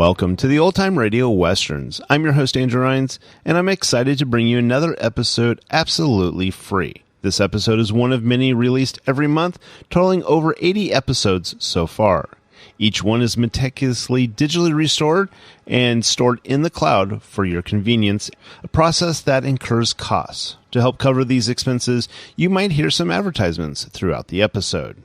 Welcome to the Old Time Radio Westerns. I'm your host, Andrew Rines, and I'm excited to bring you another episode absolutely free. This episode is one of many released every month, totaling over 80 episodes so far. Each one is meticulously digitally restored and stored in the cloud for your convenience, a process that incurs costs. To help cover these expenses, you might hear some advertisements throughout the episode.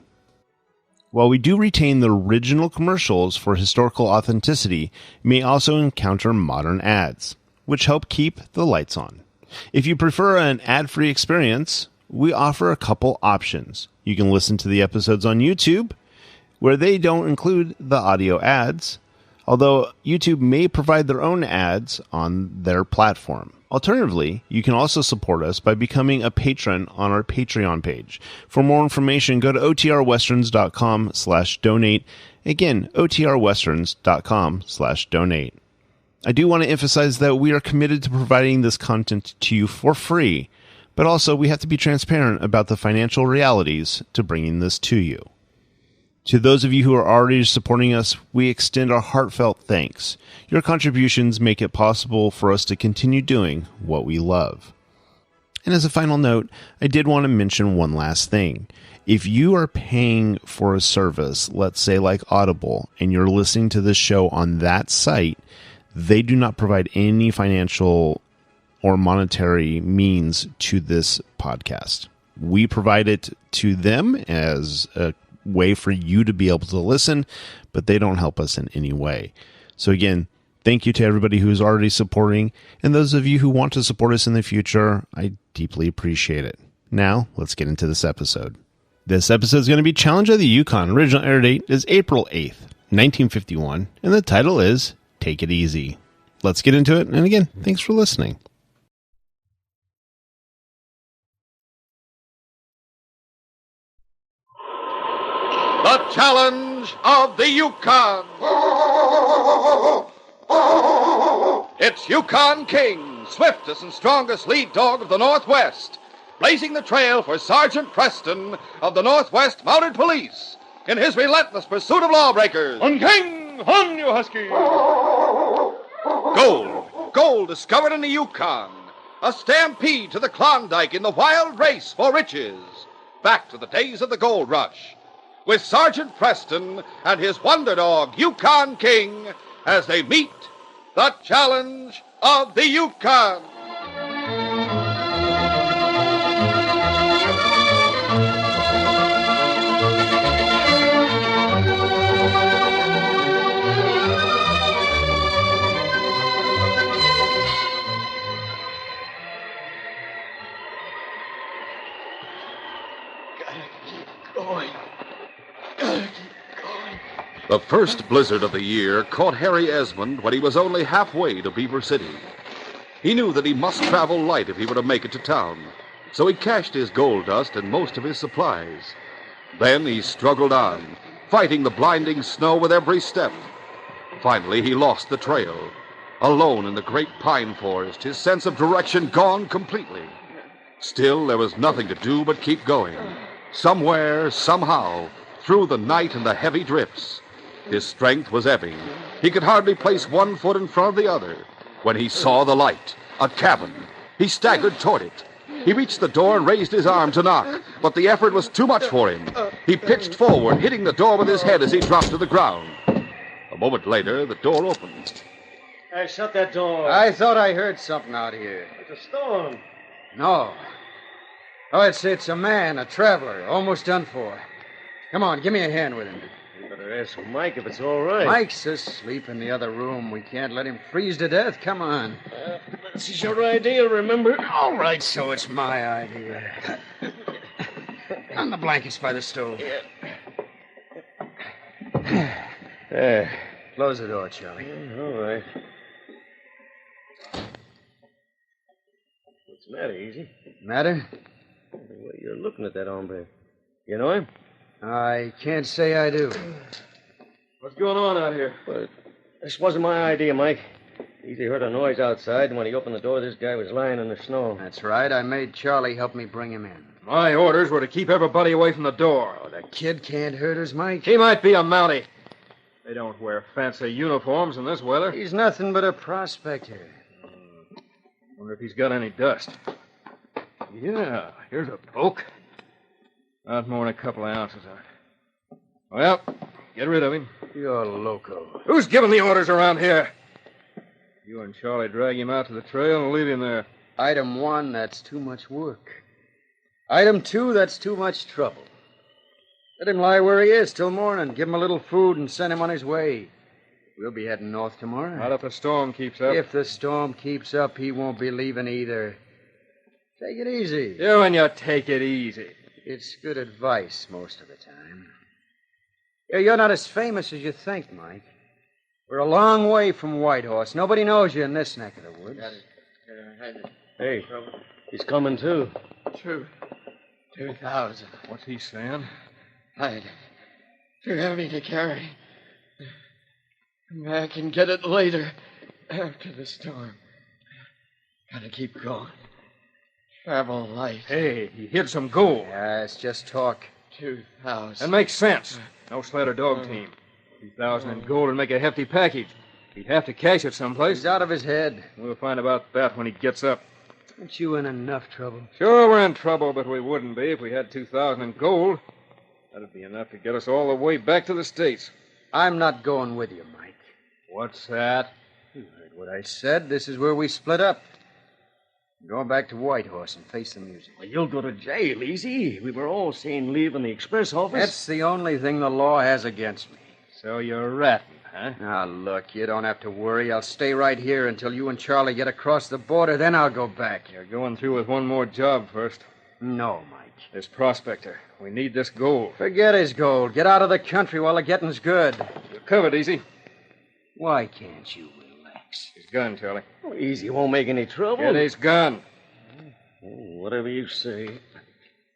While we do retain the original commercials for historical authenticity, you may also encounter modern ads, which help keep the lights on. If you prefer an ad-free experience, we offer a couple options. You can listen to the episodes on YouTube, where they don't include the audio ads, although YouTube may provide their own ads on their platform. Alternatively, you can also support us by becoming a patron on our Patreon page. For more information, go to otrwesterns.com/donate. Again, otrwesterns.com/donate. I do want to emphasize that we are committed to providing this content to you for free, but also we have to be transparent about the financial realities to bringing this to you. To those of you who are already supporting us, we extend our heartfelt thanks. Your contributions make it possible for us to continue doing what we love. And as a final note, I did want to mention one last thing. If you are paying for a service, let's say like Audible, and you're listening to this show on that site, they do not provide any financial or monetary means to this podcast. We provide it to them as a way for you to be able to listen, but they don't help us in any way. So again, thank you to everybody who is already supporting, and those of you who want to support us in the future, I deeply appreciate it. Now, let's get into this episode. This episode is going to be Challenge of the Yukon. Original air date is April 8th, 1951, and the title is Take It Easy. Let's get into it, and again, thanks for listening. The Challenge of the Yukon. It's Yukon King, swiftest and strongest lead dog of the Northwest, blazing the trail for Sergeant Preston of the Northwest Mounted Police in his relentless pursuit of lawbreakers. On King! On, you husky! Gold discovered in the Yukon. A stampede to the Klondike in the wild race for riches. Back to the days of the gold rush, with Sergeant Preston and his wonder dog, Yukon King, as they meet the Challenge of the Yukon. The first blizzard of the year caught Harry Esmond when he was only halfway to Beaver City. He knew that he must travel light if he were to make it to town, so he cached his gold dust and most of his supplies. Then he struggled on, fighting the blinding snow with every step. Finally, he lost the trail. Alone in the great pine forest, his sense of direction gone completely. Still, there was nothing to do but keep going. Somewhere, somehow, through the night and the heavy drifts. His strength was ebbing. He could hardly place one foot in front of the other when he saw the light, a cabin. He staggered toward it. He reached the door and raised his arm to knock, but the effort was too much for him. He pitched forward, hitting the door with his head as he dropped to the ground. A moment later, the door opened. Hey, shut that door. I thought I heard something out here. It's a storm. No. Oh, it's a man, a traveler, almost done for. Come on, give me a hand with him. You better ask Mike if it's all right. Mike's asleep in the other room. We can't let him freeze to death. Come on. This is your idea, remember? All right, so it's my idea. On the blankets by the stove. There. Close the door, Charlie. All right. What's the matter, Easy? Matter? The way you're looking at that hombre. You know him? I can't say I do. What's going on out here? Well, this wasn't my idea, Mike. Easy heard a noise outside, and when he opened the door, this guy was lying in the snow. That's right. I made Charlie help me bring him in. My orders were to keep everybody away from the door. Oh, the kid can't hurt us, Mike. He might be a Mountie, They don't wear fancy uniforms in this weather. He's nothing but a prospector. Wonder if he's got any dust. Yeah, here's a poke. Not more than a couple of ounces of it. Well, get rid of him. You're loco. Who's giving the orders around here? You and Charlie drag him out to the trail and leave him there. Item 1, that's too much work. Item 2, that's too much trouble. Let him lie where he is till morning. Give him a little food and send him on his way. We'll be heading north tomorrow. Not if the storm keeps up. If the storm keeps up, he won't be leaving either. Take it easy. You and you take it easy. It's good advice most of the time. You're not as famous as you think, Mike. We're a long way from Whitehorse. Nobody knows you in this neck of the woods. Hey, he's coming too. 2,000. What's he saying? Too heavy to carry. Come back and get it later, after the storm. Gotta keep going. Travel light. Hey, he hid some gold. Yeah, it's just talk. 2,000. That makes sense. No sled or dog team. 2,000 in gold would make a hefty package. He'd have to cash it someplace. He's out of his head. We'll find about that when he gets up. Aren't you in enough trouble? Sure, we're in trouble, but we wouldn't be if we had 2,000 in gold. That'd be enough to get us all the way back to the States. I'm not going with you, Mike. What's that? You heard what I said. This is where we split up. I'm going back to Whitehorse and face the music. Well, you'll go to jail, easy. We were all saying leave in the express office. That's the only thing the law has against me. So you're ratting, huh? Now, look, you don't have to worry. I'll stay right here until you and Charlie get across the border. Then I'll go back. You're going through with one more job first. No, Mike. This prospector. We need this gold. Forget his gold. Get out of the country while the getting's good. You're covered, Easy. Why can't you relax? His gun, Charlie. Oh, easy won't make any trouble. Get his gun. Oh, whatever you say.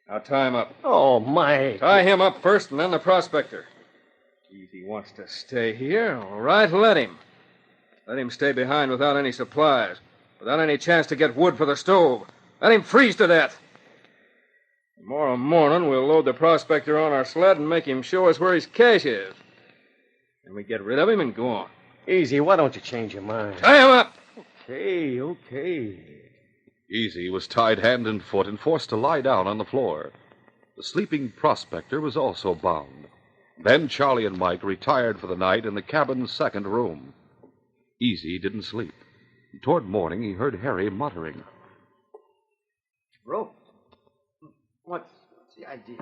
Now tie him up. Oh, Mike. Tie him up first and then the prospector. Easy wants to stay here. All right, let him. Let him stay behind without any supplies, without any chance to get wood for the stove. Let him freeze to death. Tomorrow morning, we'll load the prospector on our sled and make him show us where his cache is. Then we get rid of him and go on. Easy, why don't you change your mind? Tie him up! Okay. Easy was tied hand and foot and forced to lie down on the floor. The sleeping prospector was also bound. Then Charlie and Mike retired for the night in the cabin's second room. Easy didn't sleep. Toward morning, he heard Harry muttering. Rope. What's the idea?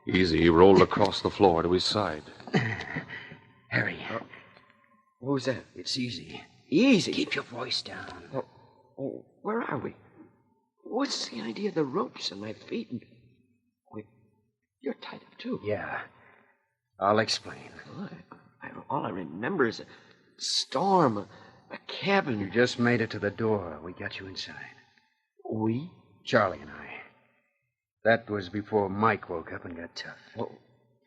Easy rolled across the floor to his side. Harry. Who's that? It's Easy. Easy. Keep your voice down. Oh, where are we? What's the idea of the ropes on my feet? And wait, you're tied up too. Yeah. I'll explain. Well, all I remember is a storm, a cabin. You just made it to the door. We got you inside. We? Charlie and I. That was before Mike woke up and got tough. Well,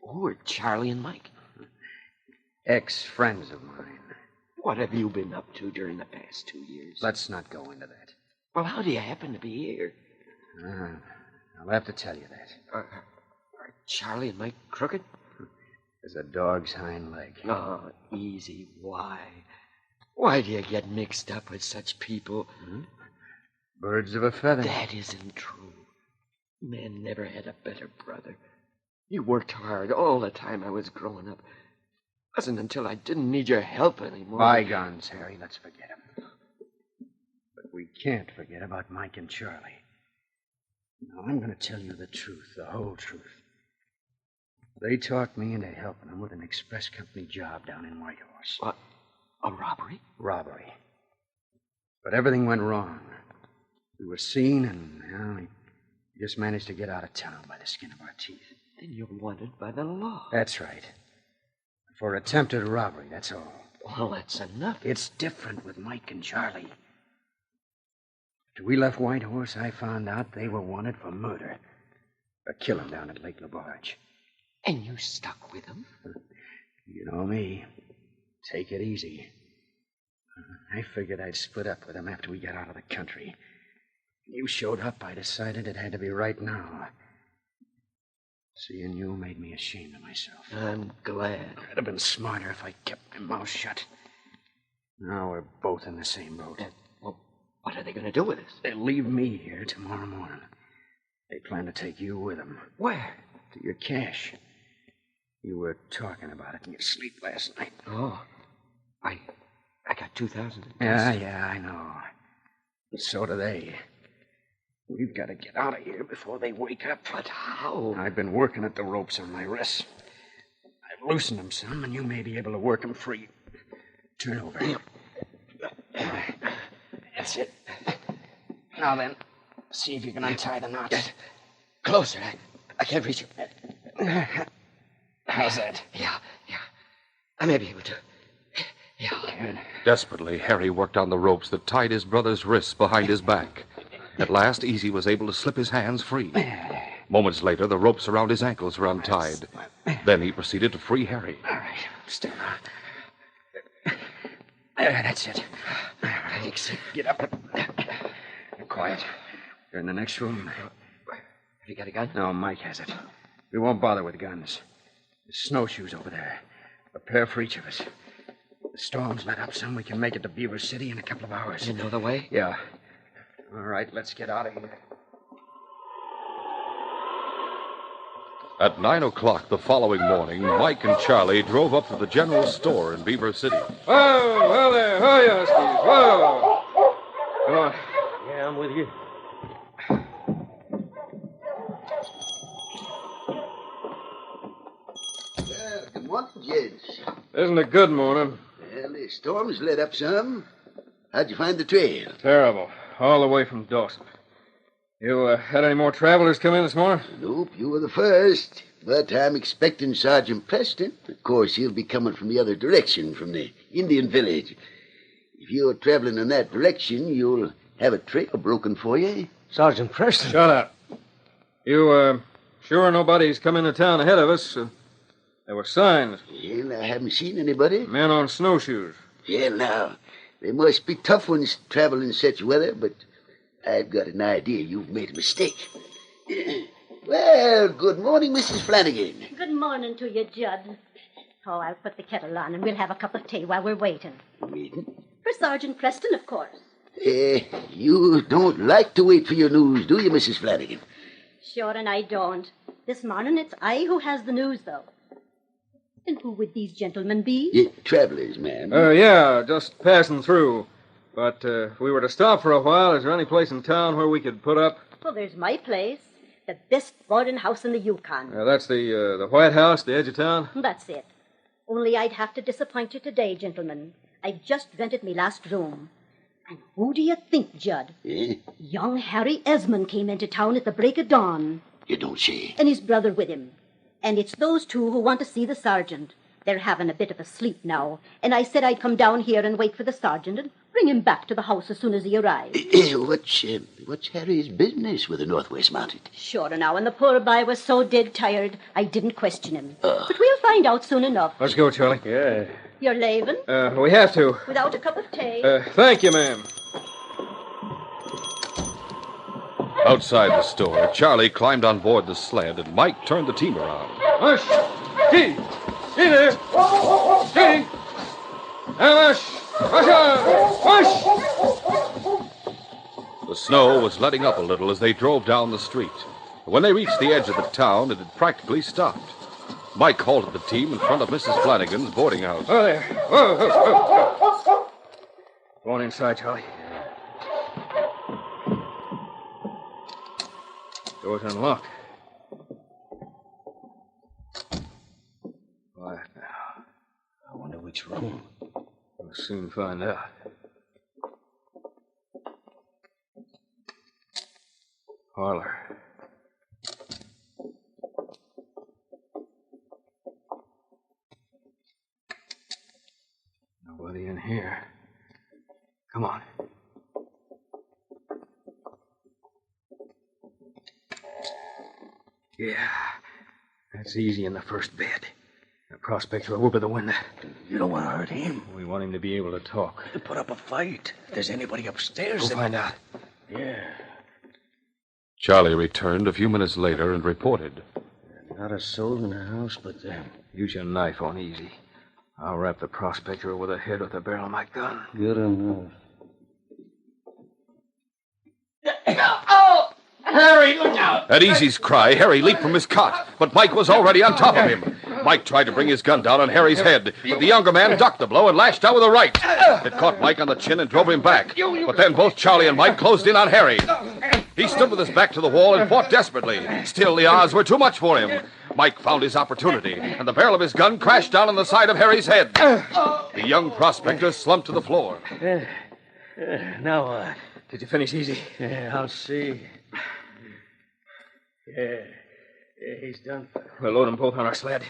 who are Charlie and Mike? Ex-friends of mine. What have you been up to during the past 2 years? Let's not go into that. Well, how do you happen to be here? I'll have to tell you that. Are Charlie and Mike crooked? There's a dog's hind leg. Oh, Easy. Why? Why do you get mixed up with such people? Birds of a feather. That isn't true. Man never had a better brother. You worked hard all the time I was growing up. It wasn't until I didn't need your help anymore. Bygones, Harry. Let's forget them. But we can't forget about Mike and Charlie. Now, I'm going to tell you the truth, the whole truth. They talked me into helping them with an express company job down in Whitehorse. What? A robbery? Robbery. But everything went wrong. We were seen, and we just managed to get out of town by the skin of our teeth. Then you're wanted by the law. That's right. For attempted robbery, that's all. Well, that's enough. It's different with Mike and Charlie. After we left Whitehorse, I found out they were wanted for murder. A killing down at Lake LaBarge. And you stuck with them? You know me. Take it easy. I figured I'd split up with them after we got out of the country. When you showed up, I decided it had to be right now. Seeing you made me ashamed of myself. I'm glad. I'd have been smarter if I kept my mouth shut. Now we're both in the same boat. Well, what are they going to do with us? They'll leave me here tomorrow morning. They plan to take you with them. Where? To your cache. You were talking about it in your sleep last night. Oh, I got 2,000. Yeah, I know. But so do they. We've got to get out of here before they wake up. But how? I've been working at the ropes on my wrists. I've loosened them some, and you may be able to work them free. Turn over. That's it. Now then, see if you can untie the knots. Closer. I can't reach it. How's that? Yeah. I may be able to. Yeah. Good. Desperately, Harry worked on the ropes that tied his brother's wrists behind his back. At last, Easy was able to slip his hands free. Moments later, the ropes around his ankles were untied. Then he proceeded to free Harry. All right, step on. That's it. Thanks. Get up. Quiet. You're in the next room. Have you got a gun? No, Mike has it. We won't bother with guns. There's snowshoes over there. A pair for each of us. The storm's let up some. We can make it to Beaver City in a couple of hours. You know the way? Yeah. All right, let's get out of here. At 9 o'clock the following morning, Mike and Charlie drove up to the general store in Beaver City. Whoa there. Whoa, Yoskies. Whoa. Come on. Yeah, I'm with you. Good morning, gents. Isn't it good morning? Well, the storm's let up some. How'd you find the trail? Terrible. All the way from Dawson. You had any more travelers come in this morning? Nope, you were the first. But I'm expecting Sergeant Preston. Of course, he'll be coming from the other direction, from the Indian village. If you're traveling in that direction, you'll have a trail broken for you. Sergeant Preston. Shut up. You, sure nobody's come into town ahead of us? There were signs. Well, I haven't seen anybody. Men on snowshoes. Well, now, they must be tough ones traveling in such weather, but I've got an idea you've made a mistake. Well, good morning, Mrs. Flanagan. Good morning to you, Judd. Oh, I'll put the kettle on and we'll have a cup of tea while we're waiting. Waiting? For Sergeant Preston, of course. You don't like to wait for your news, do you, Mrs. Flanagan? Sure, and I don't. This morning it's I who has the news, though. And who would these gentlemen be? Travelers, ma'am. Yeah, just passing through. But if we were to stop for a while, is there any place in town where we could put up? Well, there's my place. The best boarding house in the Yukon. That's the White House, the edge of town? That's it. Only I'd have to disappoint you today, gentlemen. I've just rented me last room. And who do you think, Judd? Young Harry Esmond came into town at the break of dawn. You don't say. And his brother with him. And it's those two who want to see the sergeant. They're having a bit of a sleep now. And I said I'd come down here and wait for the sergeant and bring him back to the house as soon as he arrived. What's Harry's business with the Northwest Mounted? Sure now, and the poor boy was so dead tired, I didn't question him. But we'll find out soon enough. Let's go, Charlie. Yeah. You're leaving? We have to. Without a cup of tea? Thank you, ma'am. Outside the store, Charlie climbed on board the sled and Mike turned the team around. Hush! Steve! Stay there! Stay! Hush! Hush! The snow was letting up a little as they drove down the street. When they reached the edge of the town, it had practically stopped. Mike halted the team in front of Mrs. Flanagan's boarding house. Oh, there. Whoa. Go on inside, Charlie. Door's unlocked. Quiet now. I wonder which room. We'll soon find out. Parlor. Nobody in here. Come on. Yeah, that's easy in the first bed. The prospector will whoop at the window. You don't want to hurt him. We want him to be able to talk. To put up a fight. If there's anybody upstairs... We'll find out. Yeah. Charlie returned a few minutes later and reported. Not a soul in the house but them. Use your knife on Easy. I'll wrap the prospector over the head with the barrel of my gun. Good enough. Oh! Harry, look out! At Easy's cry, Harry leaped from his cot, but Mike was already on top of him. Mike tried to bring his gun down on Harry's head, but the younger man ducked the blow and lashed out with a right. It caught Mike on the chin and drove him back. But then both Charlie and Mike closed in on Harry. He stood with his back to the wall and fought desperately. Still, the odds were too much for him. Mike found his opportunity, and the barrel of his gun crashed down on the side of Harry's head. The young prospector slumped to the floor. Now what? Did you finish Easy? Yeah, I'll see. Yeah, he's done. We'll load them both on our sled.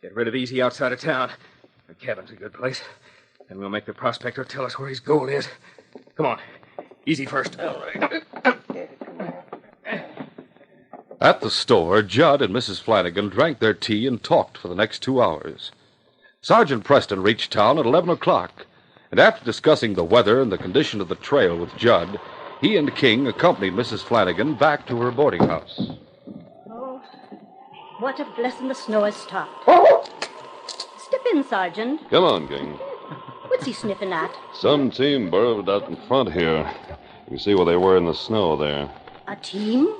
Get rid of Easy outside of town. The cabin's a good place. Then we'll make the prospector tell us where his gold is. Come on. Easy first. All right. At the store, Judd and Mrs. Flanagan drank their tea and talked for the next 2 hours. Sergeant Preston reached town at 11 o'clock, and after discussing the weather and the condition of the trail with Judd, he and King accompanied Mrs. Flanagan back to her boarding house. Oh, what a blessing the snow has stopped. Step in, Sergeant. Come on, King. What's he sniffing at? Some team burrowed out in front here. You see where they were in the snow there. A team?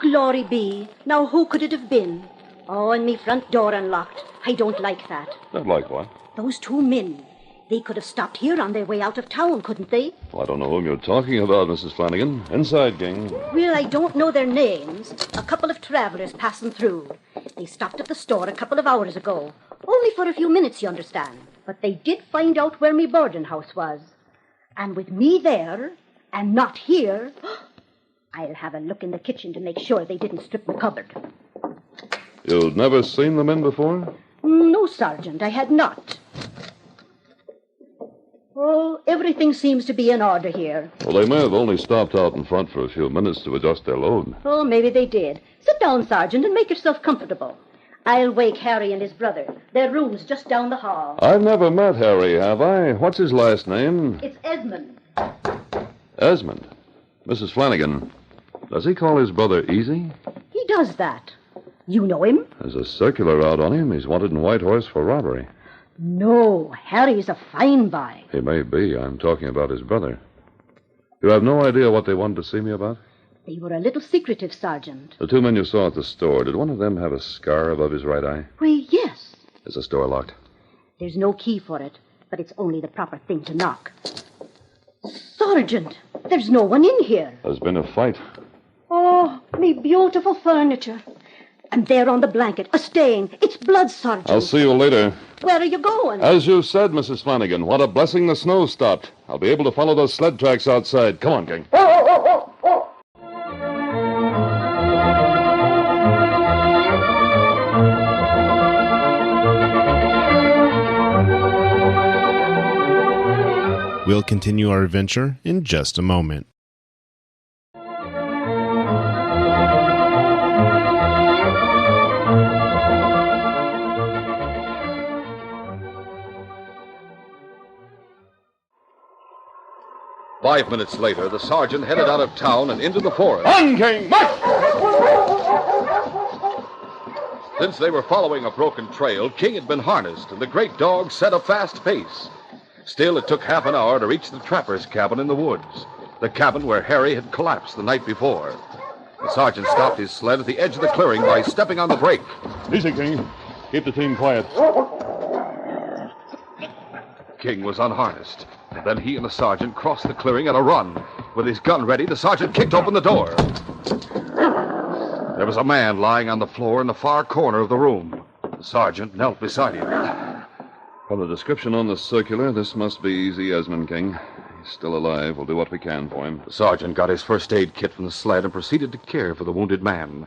Glory be. Now, who could it have been? Oh, and me front door unlocked. I don't like that. Not like what? Those 2 men. They could have stopped here on their way out of town, couldn't they? Well, I don't know whom you're talking about, Mrs. Flanagan. Inside, King. Well, I don't know their names. A couple of travelers passing through. They stopped at the store a couple of hours ago. Only for a few minutes, you understand. But they did find out where me boarding house was. And with me there, and not here, I'll have a look in the kitchen to make sure they didn't strip the cupboard. You've never seen the men before? No, Sergeant, I had not. Oh, everything seems to be in order here. Well, they may have only stopped out in front for a few minutes to adjust their load. Oh, maybe they did. Sit down, Sergeant, and make yourself comfortable. I'll wake Harry and his brother. Their room's just down the hall. I've never met Harry, have I? What's his last name? It's Esmond. Esmond. Mrs. Flanagan, does he call his brother Easy? He does that. You know him? There's a circular out on him. He's wanted in Whitehorse for robbery. No, Harry's a fine boy. He may be. I'm talking about his brother. You have no idea what they wanted to see me about? They were a little secretive, Sergeant. The 2 men you saw at the store, did one of them have a scar above his right eye? Why, yes. Is the store locked? There's no key for it, but it's only the proper thing to knock. Sergeant, there's no one in here. There's been a fight. Oh, me beautiful furniture. And there on the blanket, a stain. It's blood, Sergeant. I'll see you later. Where are you going? As you said, Mrs. Flanagan, what a blessing the snow stopped. I'll be able to follow those sled tracks outside. Come on, King. We'll continue our adventure in just a moment. Five minutes later, the sergeant headed out of town and into the forest. On, King! March! Since they were following a broken trail, King had been harnessed, and the great dog set a fast pace. Still, it took half an hour to reach the trapper's cabin in the woods, the cabin where Harry had collapsed the night before. The sergeant stopped his sled at the edge of the clearing by stepping on the brake. Easy, King. Keep the team quiet. King was unharnessed, and then he and the sergeant crossed the clearing at a run. With his gun ready, the sergeant kicked open the door. There was a man lying on the floor in the far corner of the room. The sergeant knelt beside him. From the description on the circular, this must be Easy Esmond, King. He's still alive. We'll do what we can for him. The sergeant got his first aid kit from the sled and proceeded to care for the wounded man.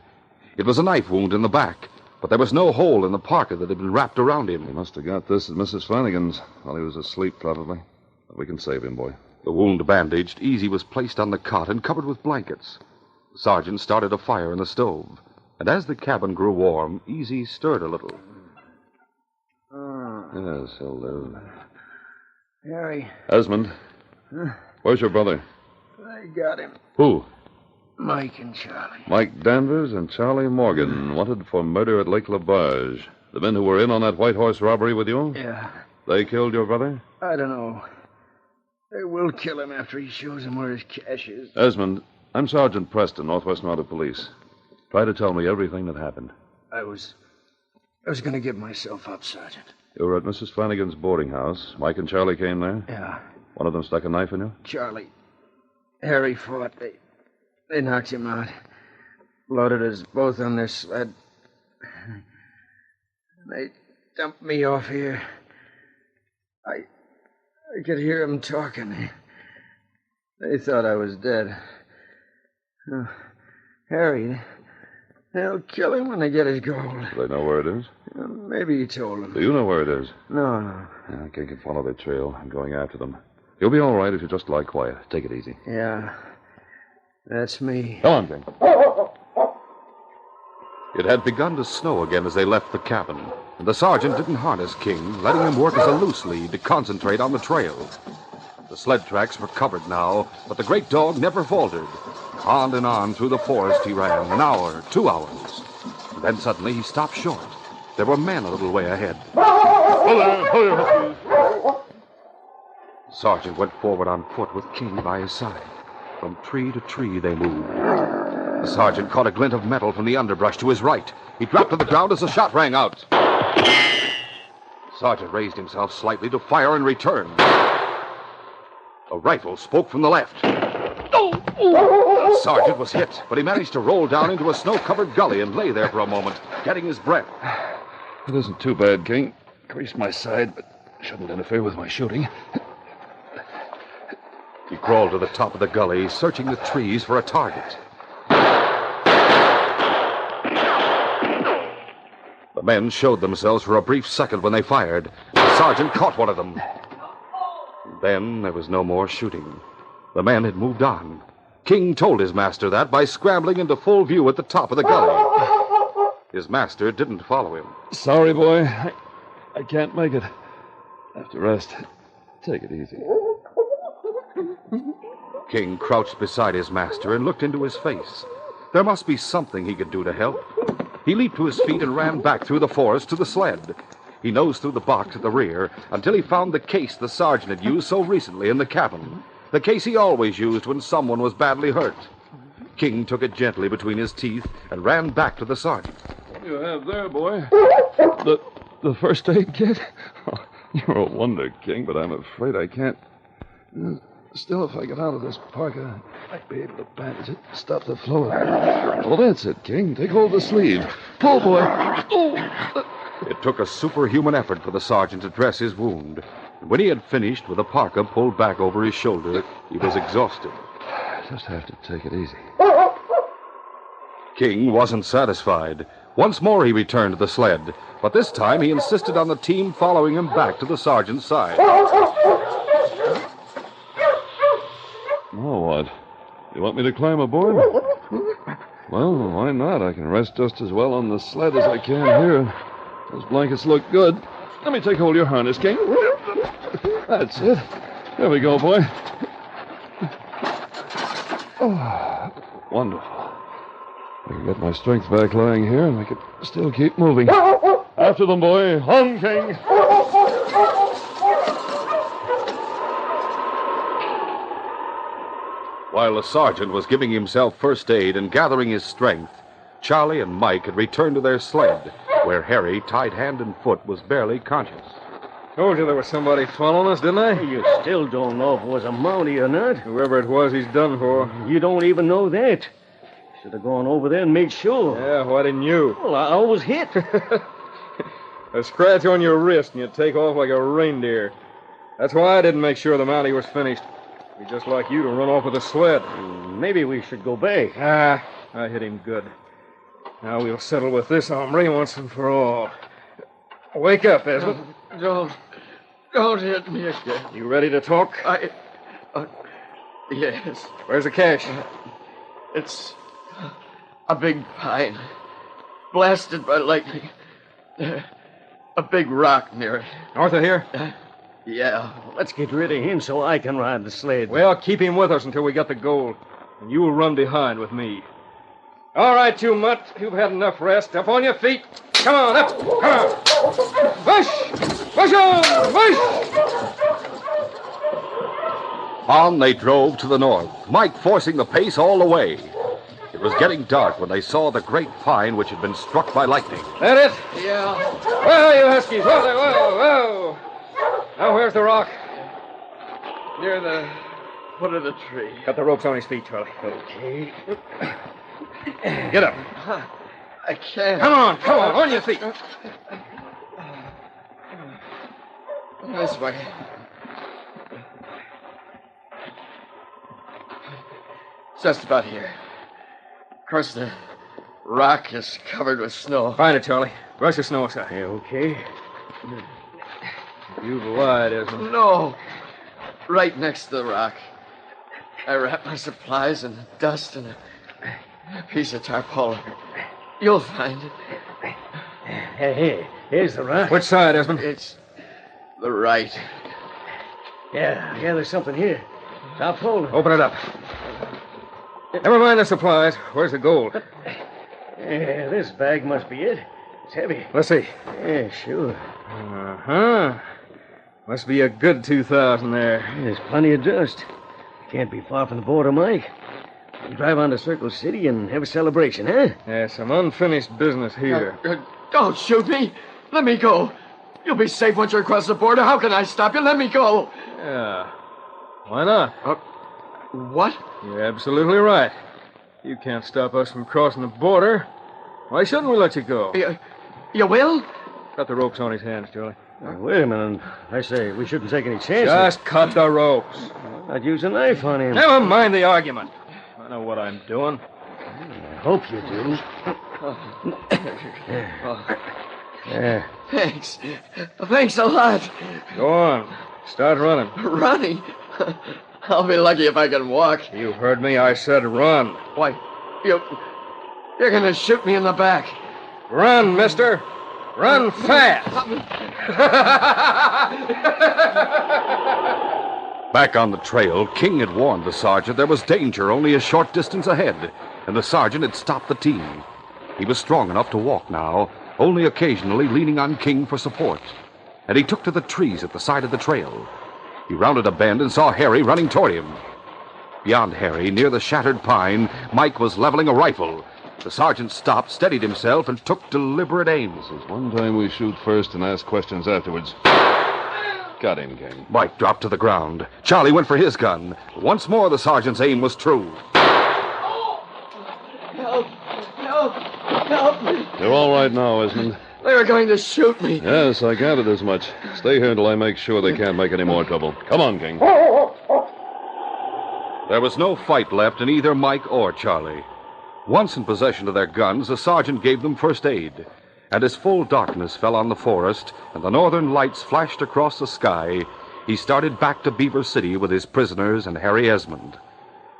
It was a knife wound in the back, but there was no hole in the parka that had been wrapped around him. He must have got this at Mrs. Flanagan's while he was asleep, probably. But we can save him, boy. The wound bandaged, Easy was placed on the cot and covered with blankets. The sergeant started a fire in the stove, and as the cabin grew warm, Easy stirred a little. Yes, he'll live. Harry. Esmond, where's your brother? I got him. Who? Mike and Charlie. Mike Danvers and Charlie Morgan, wanted for murder at Lake LaBarge. The men who were in on that White Horse robbery with you? Yeah. They killed your brother? I don't know. They will kill him after he shows them where his cash is. Esmond, I'm Sergeant Preston, Northwest Mounted Police. Try to tell me everything that happened. I was going to give myself up, Sergeant. You were at Mrs. Flanagan's boarding house. Mike and Charlie came there? Yeah. One of them stuck a knife in you? Charlie. Harry fought. They knocked him out. Loaded us both on their sled. They dumped me off here. I could hear them talking. They thought I was dead. Oh, Harry, they'll kill him when they get his gold. Do they know where it is? Maybe he told them. Do you know where it is? No. Yeah, King can follow their trail. I'm going after them. You'll be all right if you just lie quiet. Take it easy. Yeah. That's me. Come on, King. It had begun to snow again as they left the cabin, and the sergeant didn't harness King, letting him work as a loose lead to concentrate on the trail. The sled tracks were covered now, but the great dog never faltered. On and on through the forest he ran, an hour, 2 hours. And then suddenly he stopped short. There were men a little way ahead. The sergeant went forward on foot with King by his side. From tree to tree they moved. The sergeant caught a glint of metal from the underbrush to his right. He dropped to the ground as a shot rang out. The sergeant raised himself slightly to fire in return. A rifle spoke from the left. The sergeant was hit, but he managed to roll down into a snow-covered gully and lay there for a moment, getting his breath. It isn't too bad, King. Creased my side, but shouldn't interfere with my shooting. He crawled to the top of the gully, searching the trees for a target. The men showed themselves for a brief second when they fired. The sergeant caught one of them. Then there was no more shooting. The men had moved on. King told his master that by scrambling into full view at the top of the gully. His master didn't follow him. Sorry, boy. I can't make it. Have to rest. Take it easy. King crouched beside his master and looked into his face. There must be something he could do to help. He leaped to his feet and ran back through the forest to the sled. He nosed through the box at the rear until he found the case the sergeant had used so recently in the cabin. The case he always used when someone was badly hurt. King took it gently between his teeth and ran back to the sergeant. What do you have there, boy? The first aid kit? Oh, you're a wonder, King, but I'm afraid I can't. Still, if I get out of this parka, I might be able to bandage it, stop the flow. Well, that's it, King. Take hold of the sleeve. Pull, boy. It took a superhuman effort for the sergeant to dress his wound. When he had finished with the parka pulled back over his shoulder, he was exhausted. Just have to take it easy. King wasn't satisfied. Once more he returned to the sled, but this time he insisted on the team following him back to the sergeant's side. Now what? You want me to climb aboard? Well, why not? I can rest just as well on the sled as I can here. Those blankets look good. Let me take hold of your harness, King. That's it. There we go, boy. Oh, wonderful. I can get my strength back lying here, and I can still keep moving. After them, boy. On, King. While the sergeant was giving himself first aid and gathering his strength, Charlie and Mike had returned to their sled, where Harry, tied hand and foot, was barely conscious. Told you there was somebody following us, didn't I? You still don't know if it was a Mountie or not. Whoever it was, he's done for. You don't even know that. Should have gone over there and made sure. Yeah, why didn't you? Well, I was hit. A scratch on your wrist and you take off like a reindeer. That's why I didn't make sure the Mountie was finished. It'd be just like you to run off with a sled. Maybe we should go back. I hit him good. Now we'll settle with this hombre once and for all. Wake up, Esmond. Don't hit me again. You ready to talk? Yes. Where's the cash? It's a big pine. Blasted by lightning. A big rock near it. North of here? Yeah. Let's get rid of him so I can ride the sled. Well, keep him with us until we get the gold. and you will run behind with me. All right, you mutt. You've had enough rest. Up on your feet. Come on, up. Come on. Push! Push on! Push! On they drove to the north, Mike forcing the pace all the way. It was getting dark when they saw the great pine which had been struck by lightning. That it? Yeah. Whoa, you huskies. Whoa there. Whoa. Now, where's the rock? Near the foot of the tree. Got the ropes on his feet, Charlie. Okay. Get up. I can't. Come on your feet. This way. Just about here. Of course, the rock is covered with snow. Find it, Charlie. Brush the snow aside. Yeah, okay. You've lied, Esmond. No. Right next to the rock. I wrapped my supplies in dust and a piece of tarpaulin. You'll find it. Hey, here's the rock. Which side, Esmond? It's the right. Yeah, there's something here. Tarpaulin. Open it up. Never mind the supplies. Where's the gold? Yeah, this bag must be it. It's heavy. Let's see. Yeah, sure. Uh-huh. Must be a good 2,000 there. There's plenty of dust. Can't be far from the border, Mike. We'll drive on to Circle City and have a celebration, huh? Yeah, some unfinished business here. Don't shoot me. Let me go. You'll be safe once you're across the border. How can I stop you? Let me go. Yeah. Why not? What? You're absolutely right. You can't stop us from crossing the border. Why shouldn't we let you go? You will? Cut the ropes on his hands, Charlie. Wait a minute. I say, we shouldn't take any chances. Just cut the ropes. I'd use a knife on him. Never mind the argument. I know what I'm doing. I hope you do. Yeah. Thanks. Thanks a lot. Go on. Start running. Running? I'll be lucky if I can walk. You heard me. I said run. Why, you're going to shoot me in the back. Run, mister. Run fast. Back on the trail, King had warned the sergeant there was danger only a short distance ahead, and the sergeant had stopped the team. He was strong enough to walk now, only occasionally leaning on King for support. And he took to the trees at the side of the trail. He rounded a bend and saw Harry running toward him. Beyond Harry, near the shattered pine, Mike was leveling a rifle. The sergeant stopped, steadied himself, and took deliberate aim. This is one time we shoot first and ask questions afterwards. Got him, King. Mike dropped to the ground. Charlie went for his gun. Once more, the sergeant's aim was true. Help! Help! Help me! You're all right now, Esmond. They were going to shoot me. Yes, I gathered as much. Stay here until I make sure they can't make any more trouble. Come on, King. There was no fight left in either Mike or Charlie. Once in possession of their guns, the sergeant gave them first aid. And as full darkness fell on the forest and the northern lights flashed across the sky, he started back to Beaver City with his prisoners and Harry Esmond.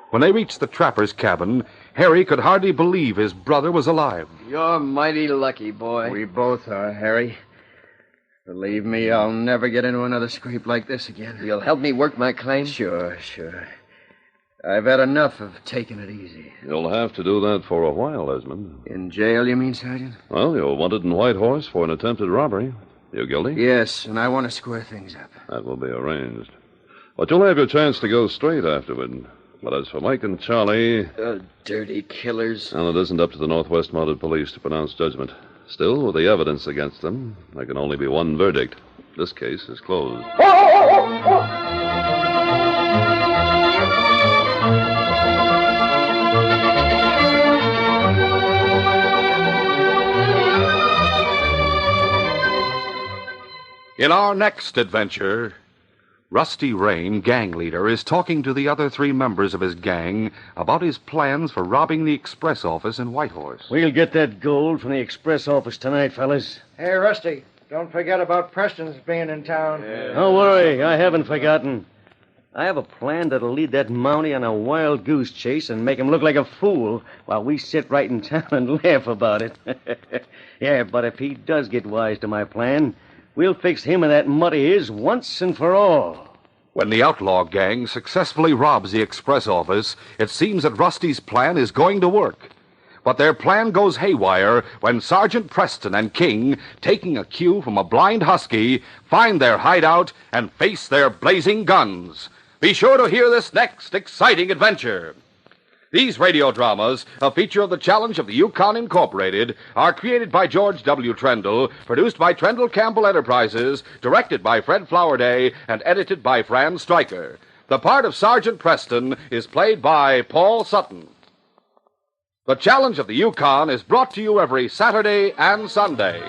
When they reached the trapper's cabin, Harry could hardly believe his brother was alive. You're mighty lucky, boy. We both are, Harry. Believe me, I'll never get into another scrape like this again. You'll help me work my claim? Sure. I've had enough of taking it easy. You'll have to do that for a while, Esmond. In jail, you mean, Sergeant? Well, you're wanted in Whitehorse for an attempted robbery. You guilty? Yes, and I want to square things up. That will be arranged. But you'll have your chance to go straight afterward. But as for Mike and Charlie... Dirty killers. Well, it isn't up to the Northwest Mounted Police to pronounce judgment. Still, with the evidence against them, there can only be one verdict. This case is closed. In our next adventure, Rusty Rain, gang leader, is talking to the other 3 members of his gang about his plans for robbing the express office in Whitehorse. We'll get that gold from the express office tonight, fellas. Hey, Rusty, don't forget about Preston's being in town. Don't worry, I haven't forgotten. I have a plan that'll lead that Mountie on a wild goose chase and make him look like a fool while we sit right in town and laugh about it. Yeah, but if he does get wise to my plan, we'll fix him and that mutt of his once and for all. When the outlaw gang successfully robs the express office, it seems that Rusty's plan is going to work. But their plan goes haywire when Sergeant Preston and King, taking a cue from a blind husky, find their hideout and face their blazing guns. Be sure to hear this next exciting adventure. These radio dramas, a feature of the Challenge of the Yukon Incorporated, are created by George W. Trendle, produced by Trendle Campbell Enterprises, directed by Fred Flowerday, and edited by Fran Stryker. The part of Sergeant Preston is played by Paul Sutton. The Challenge of the Yukon is brought to you every Saturday and Sunday.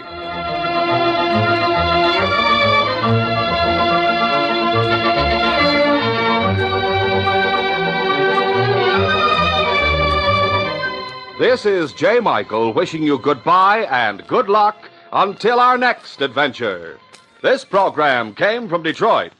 This is J. Michael wishing you goodbye and good luck until our next adventure. This program came from Detroit.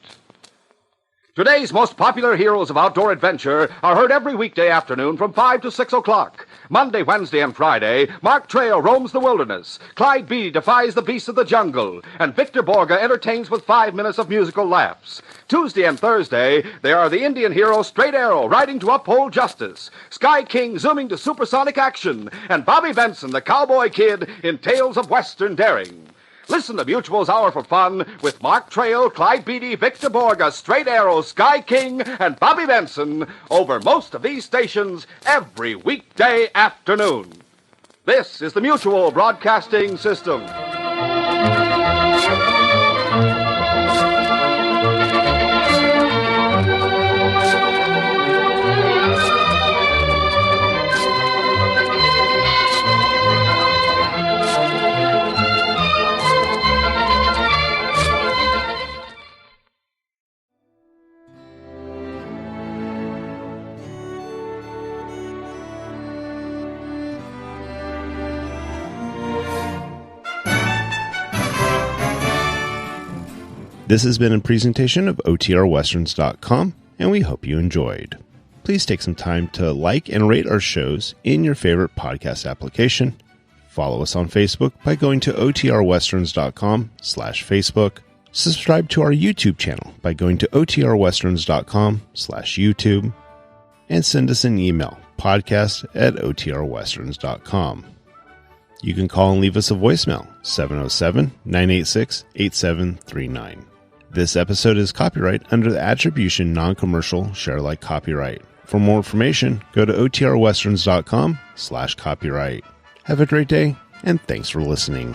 Today's most popular heroes of outdoor adventure are heard every weekday afternoon from 5 to 6 o'clock. Monday, Wednesday, and Friday, Mark Trail roams the wilderness, Clyde Beatty defies the beasts of the jungle, and Victor Borga entertains with 5 minutes of musical laughs. Tuesday and Thursday, they are the Indian hero Straight Arrow riding to uphold justice, Sky King zooming to supersonic action, and Bobby Benson, the cowboy kid, in tales of western daring. Listen to Mutual's Hour for Fun with Mark Trail, Clyde Beatty, Victor Borga, Straight Arrow, Sky King, and Bobby Benson over most of these stations every weekday afternoon. This is the Mutual Broadcasting System. This has been a presentation of OTRWesterns.com, and we hope you enjoyed. Please take some time to like and rate our shows in your favorite podcast application. Follow us on Facebook by going to OTRWesterns.com/Facebook. Subscribe to our YouTube channel by going to OTRWesterns.com/YouTube. And send us an email, podcast@OTRWesterns.com. You can call and leave us a voicemail, 707-986-8739. This episode is copyright under the Attribution Non-Commercial Share-alike copyright. For more information, go to OTRWesterns.com/copyright. Have a great day, and thanks for listening.